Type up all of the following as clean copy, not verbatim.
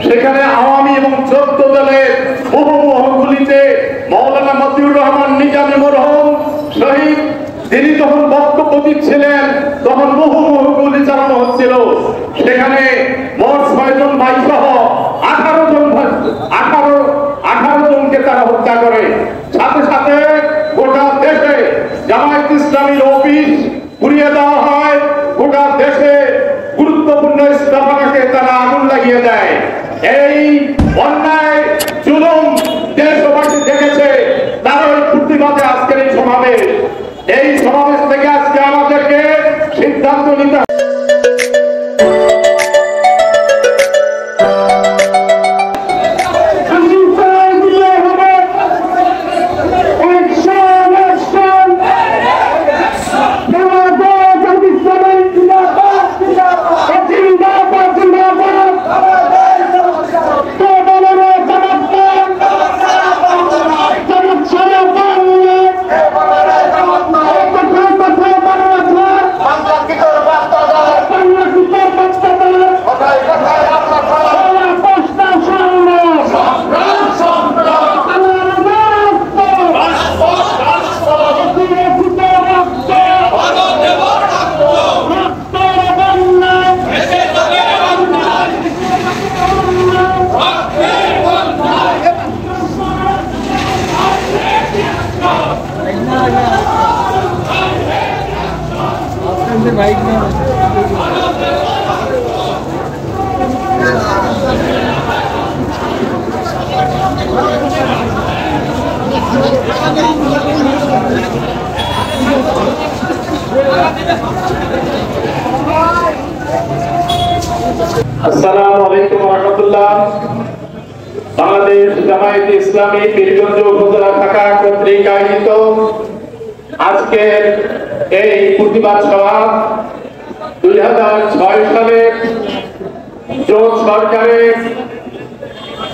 সেখানে আওয়ামী এবং 14 দলের বহুগুলিতে মাওলানা মতিউর রহমান নিজামী মরহুম শহীদ, তিনি তখন বক্তব্য দিচ্ছিলেন, তখন বহু গুলি চালানো হচ্ছিল। সেখানে মোট 6 জন ভাই সহ 18 জনকে তারা হত্যা করে। সাথে সাথে গোটা দেশে জামায়াত ইসলামীর অফিস পুড়িয়ে দেওয়া হয়, গোটা দেশে গুরুত্বপূর্ণ স্থাপনাকে তারা আগুন লাগিয়ে দেয়। এই অন্যায় জুলুম দেশবাসী দেখেছে, তার ওই প্রতিবাদে আজকের এই সমাবেশ। এই সমাবেশ থেকে আজকে আমাদেরকে সিদ্ধান্ত নিতে হবে। আসসালামু আলাইকুম ওয়া রাহমাতুল্লাহ। বাংলাদেশ জামায়াতে ইসলামী পীরগঞ্জ উপজেলা শাখা কর্তৃক আয়োজিত আজকের এই প্রতিবাদ সভা 2006 সালে জোট সরকারের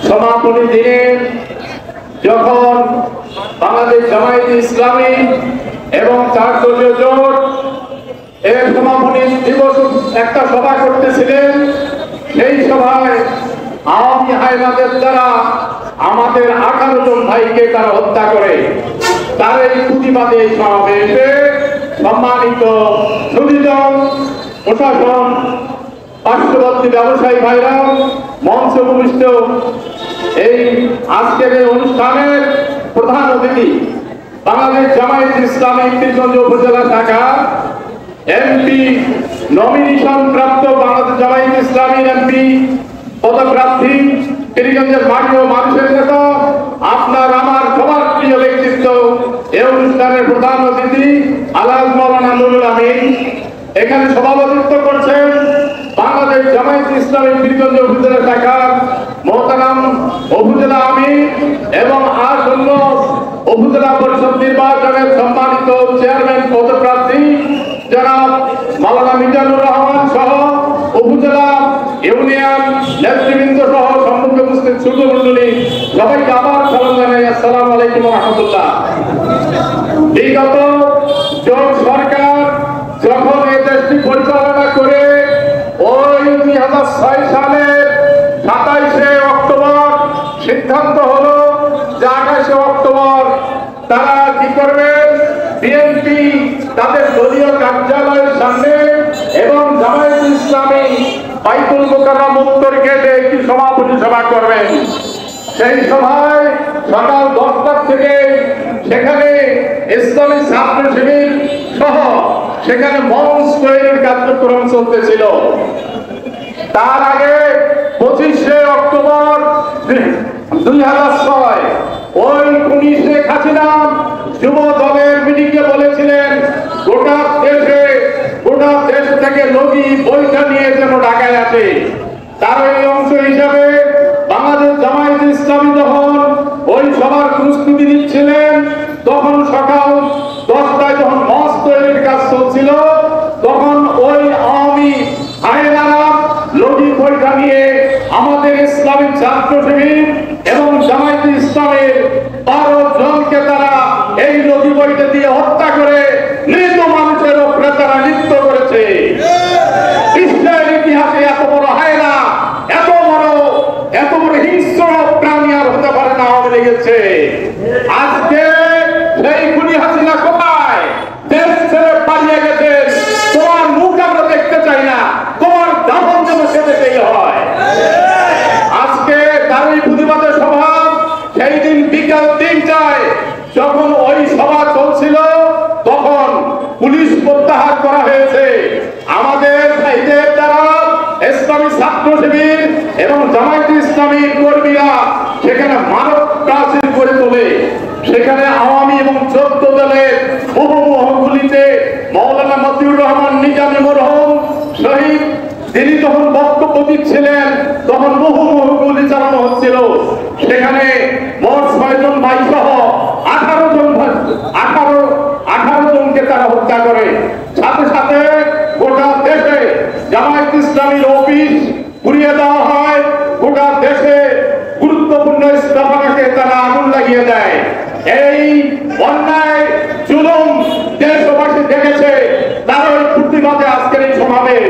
সমাপনী দিনে যখন বাংলাদেশ জামায়াতে ইসলামী এবং 4 দলীয় জোট এর সমাপনী দিবস একটা সভা করতেছিলেন, সেই সভায় আওয়ামী হায়নাদের দ্বারা আমাদের 18 জন ভাইকে তারা হত্যা করে। তার এই প্রতিবাদে সমাবেশে সম্মানিত সুধীজন, প্রশাসন, পার্শ্ববর্তী ব্যবসায়ী ভাইরা, মঞ্চ ভূমিষ্ঠ এই আজকের এই অনুষ্ঠানের প্রধান অতিথি বাংলাদেশ জামায়াত ইসলামী পীরগঞ্জ উপজেলা শাখা এমপি নমিনেশন প্রাপ্ত বাংলাদেশ জামায়াত ইসলামীর এমপি পদপ্রার্থী, পীরগঞ্জের মাটি ও মানুষের নেতা, আপনার আমার সবার প্রিয় ব্যক্তিত্ব, এই অনুষ্ঠানের প্রধান অতিথি আলহাজ মাওলানা নুরুল আমিন। এখানে সভাপতিত্ব করছেন বাংলাদেশ জামায়াত ইসলামী পীরগঞ্জ উপজেলা শাখার মোহতারাম উপজেলা আমির এবং আসন্ন উপজেলা পরিষদ নির্বাচনের সম্মানিত চেয়ারম্যান পদপ্রার্থী জনাব মাওলানা মিজানুর রহমান সহ উপজেলা ইউনিয়ন নেতৃবৃন্দ সহ সম্মুখে উপস্থিত সুধীমণ্ডলী, সবাইকে আবার সালাম জানাই। আসসালামু আলাইকুম ওয়া রাহমাতুল্লাহ। বিগত জোট সরকার যখন এই দেশটি পরিচালনা করে ওই 2006 সালের 27শে অক্টোবর সিদ্ধান্ত হলো যে 28শে অক্টোবর তারা কি করবেন, বিএনপি তাদের দলীয় কার্যালয়ের সামনে এবং জামায়াত ইসলামী বাইতুল মোকাররম উত্তর গেটে একটি সমাপনী সভা করবেন। সেই সভায় সকাল 10টা থেকে সেখানে ইসলামী ছাত্র শিবির সহ সেখানে মঞ্চ তৈরির কার্যক্রম চলতেছিল। তার আগে 25শে অক্টোবর 2006 ওই খুনি শেখ হাসিনা যুব দলের মিটিংয়ে বলেছিলেন গোটা দেশ থেকে লগি বইটা নিয়ে যেন ঢাকায় আসে। তার এই অংশ হিসাবে বাংলাদেশ জামায়াত ইসলামী যখন ওই সবার প্রস্তুতি নিচ্ছিলেন, তখন সকাল 10টায় যখন মঞ্চ তৈরির কাজ চলছিল, তখন ওই আওয়ামী হায়নারা লগি বইটা নিয়ে আমাদের ইসলামী ছাত্র শিবির এবং জামায়াত ইসলামের 12 জনকে তারা এই লগি বইটা দিয়ে হত্যা করে মৃত মানুষের উপরে তারা নৃত্য করেছে। বিশ্বের ইতিহাসে এত বড় হায়না, এত বড় গেছে। আজকে সেই খুনি হাসিনা কোথায়? দেশ ছেড়ে পালিয়ে গেছে। তোমার মুখ আমরা দেখতে চাই না, তোমার দাফন যেন সে দেশেই হয়। আজকে তারই প্রতিবাদের সভা, সেই দিন বিকাল 3টায় যখন ওই সভা চলছিল তখন পুলিশ প্রত্যাহার করা হয়েছে। আমাদের সাহিত্যের দ্বারা ইসলামী ছাত্র শিবির এবং জামায়াতে ইসলামী কর্মীরা সেখানে মানব প্রাচীর করে তোলে। সেখানে আওয়ামী এবং 14 দলের বহু মহলগুলিতে মাওলানা মতিউর রহমান নিজামী মরহুম শহীদ, তিনি যখন বক্তব্য দিচ্ছিলেন তখন বহু গুলি চালানো হচ্ছিল। সেখানে মোট 6 জন ভাই সহ 18 জনকে তারা হত্যা করে। সাথে সাথে গোটা দেশে জামায়াত ইসলামীর অফিস পুড়িয়ে দেওয়া হয়। গোটা দেশে গুরুত্বপূর্ণ স্থাপনাকে তারা আগুন লাগিয়ে দেয়। এই অন্যায় জুলুম দেশবাসী দেখেছে, তার ওই প্রতিবাদে আজকের এই সমাবেশ।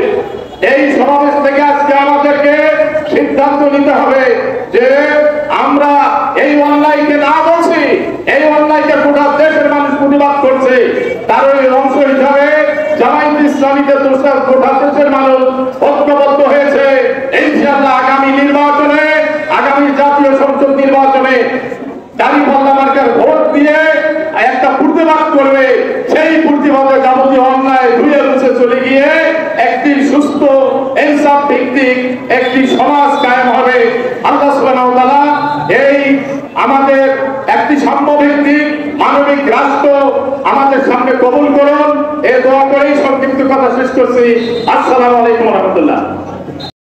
এই সমাবেশ থেকে আজকে আমাদেরকে সিদ্ধান্ত নিতে হবে যে আমরা এই অন্যায়কে না বলছি, এই অন্যায়কে গোটা দেশের মানুষ প্রতিবাদ করছে, তার ওই অংশ হিসাবে জামায়াত ইসলামীকে গোটা দেশের মানুষ ঐক্যবদ্ধ হয়েছে। ইনশাআল্লাহ আগামী নির্বাচনে, আগামী জাতীয় সংসদ নির্বাচনে দাঁড়িপাল্লা মার্কার ভোট দিয়ে একটা প্রতিবাদ করবে। সেই প্রতিবাদে যাবতীয় অন্যায় ধুয়ে মুছে চলে গিয়ে একটি সুস্থ ইনসাফ ভিত্তিক একটি সমাজ কায়েম হবে। আল্লাহ সুবহানাহু ওয়া তাআলা এই আমাদের একটি সাম্য ভিত্তিক মানবিক রাষ্ট্র আমাদের সামনে কবুল করুন। এই দোয়া করেই সংক্ষিপ্ত কথা শেষ করছি। আসসালামু আলাইকুম ওয়া রাহমাতুল্লাহ।